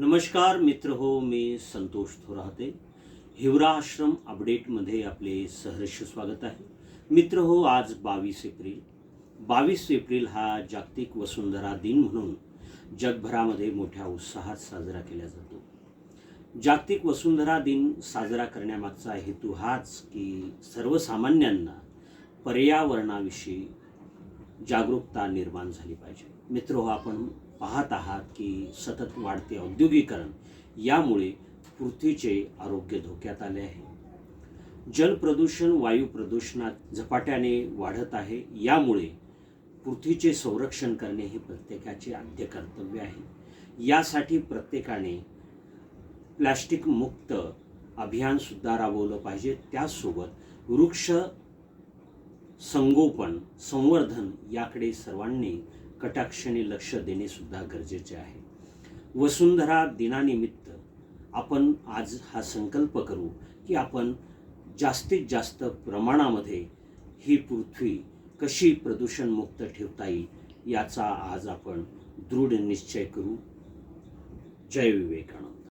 नमस्कार मित्र हो, मी संतोष थोराते. हिवरा आश्रम अपडेटमध्ये आपले सहर्ष स्वागत आहे. मित्र हो, आज 22 एप्रिल हा जागतिक वसुंधरा दिन म्हणून जगभरामध्ये मोठ्या उत्साहात साजरा केला जातो. जागतिक वसुंधरा दिन साजरा करण्यामागचा हेतू हाच की सर्वसामान्यांना पर्यावरणाविषयी जागरूकता निर्माण झाली पाहिजे. मित्र हो, आपण पाहत आहात की सतत वाढते औद्योगिकरण यामुळे पृथ्वीचे आरोग्य धोक्यात आले आहे. जल प्रदूषण, वायू प्रदूषणात झपाट्याने वाढत आहे. यामुळे पृथ्वीचे संरक्षण करणे हे प्रत्येकाचे आद्य कर्तव्य आहे. यासाठी प्रत्येकाने प्लास्टिक मुक्त अभियान सुद्धा राबवलं पाहिजे. त्याचसोबत वृक्ष संगोपन, संवर्धन याकडे सर्वांनी कटाक्षाने लक्ष देणे सुद्धा गरजेचे आहे. वसुंधरा दिनानिमित्त आपण आज हा संकल्प करू की आपण जास्तीत जास्त प्रमाणामध्ये ही पृथ्वी कशी प्रदूषणमुक्त ठेवता येईल याचा आज आपण दृढ निश्चय करू. जय विवेकानंद.